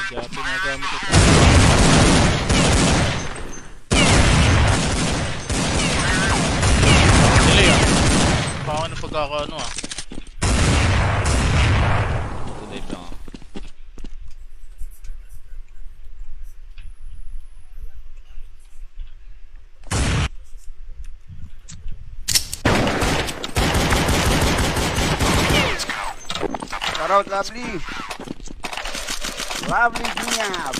Kaya pinagamit ito. Delay ah. Baka na pagkakaano ah. Delay lang ah. Shout out, Lovely. Lovely Ginyab.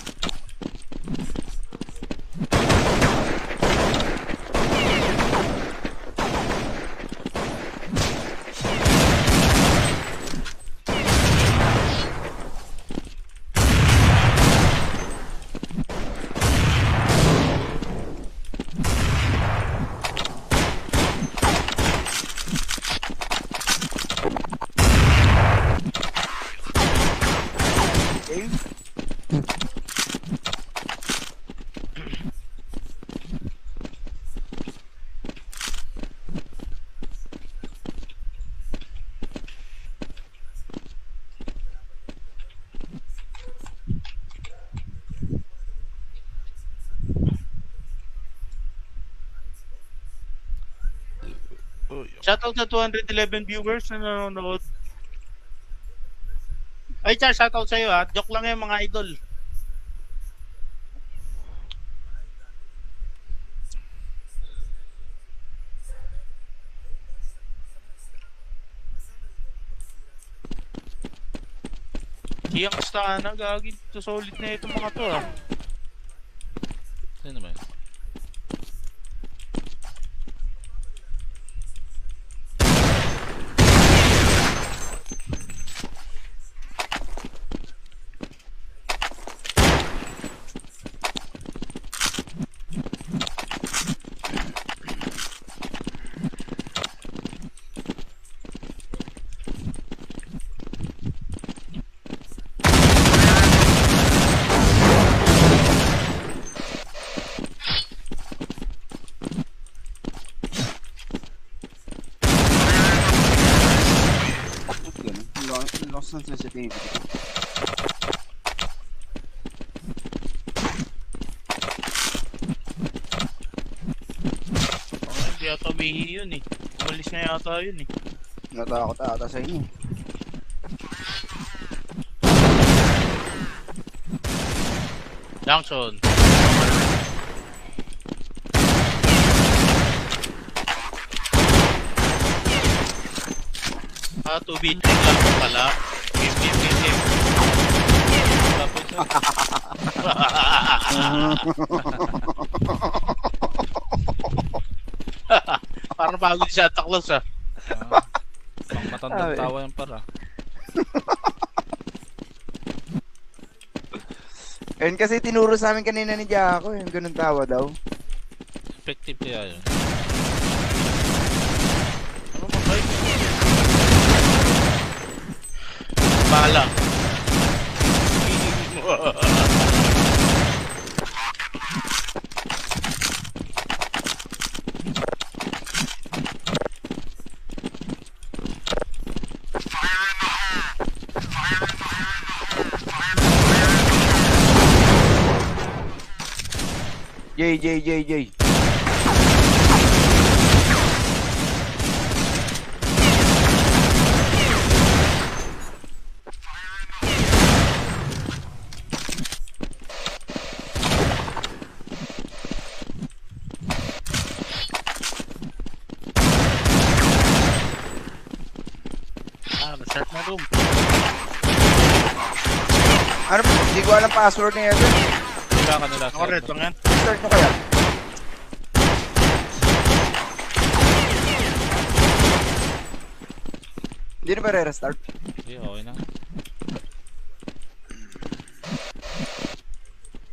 Shoutout sa 211 viewers na nanonood. Ay, Char, shoutout sa'yo ha. Joke lang yan mga idol. Kiyang kastahan na, gagi. Solid na itong mga to ha. Sino ba yun? Lost ng sensitivity. Hindi yata umihi yun eh. Umalis na yata yun eh. Natakot ata sa inyo. Junction. Ah, 2v3 lang pala. Game. Tapos parang bago si Santa Claus ah. Pang matandang tawa yan para. Ayun kasi tinuro sa amin kanina ni Jaco, yung ganun tawa daw. Effective kaya yun. Ano ba kayo? Bahala. Jay. Na-start na room. Ano po? Hindi ko alam password niya ito. Wala ka nila. Correct lang yan. Start mo kaya? Hindi na ba re-restart? Hindi, okay na.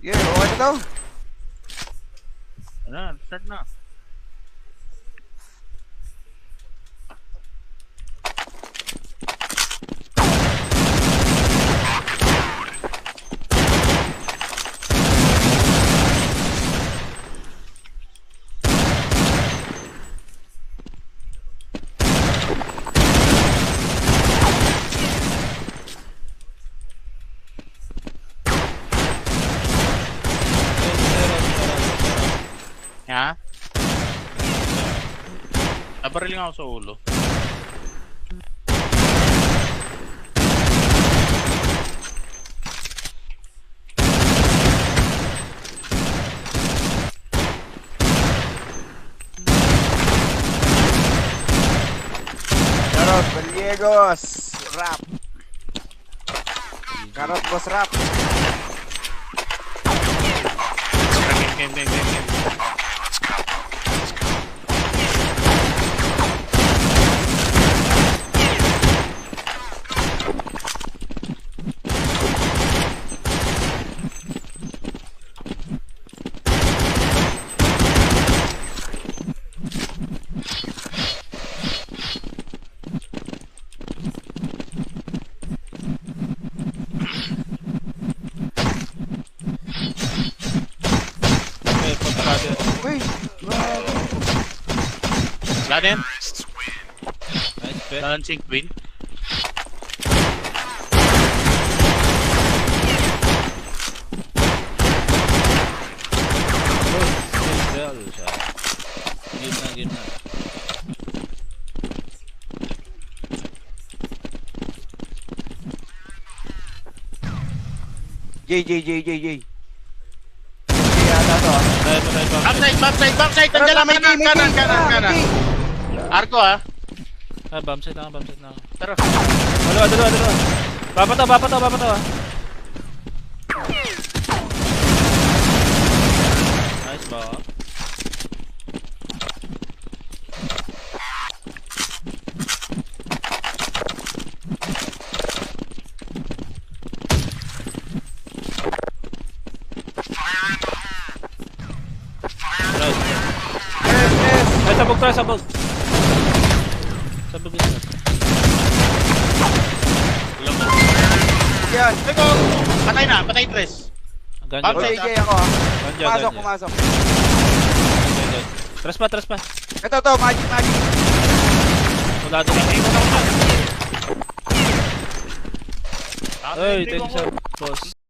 Yeah, okay na daw. Ano, start na. Ha? Nabariling ako sa ulo. Carrot, Valiegos, rap. Carrot, boss rap. Game. Okay, punta ka din. Uy, grabe. Lanin, Nice, bet. Dancing Queen. Well, siya. Game na. J. Yata to. Try mo. Backside! Nandiyan lang, kanan. Arko ah. Ah, bomb site na. Tara. Dalawa. Bapato. Nice ba? Yes. Ay, sabog. Sabog isa. Yan. Eko, patay tres. Ganja. Bomb site. J ako ah. Ganja. Pumasok. Tras pa. Ito to, magic. Wala doon lang. Ah, Ay, hindi ko tension. Boss.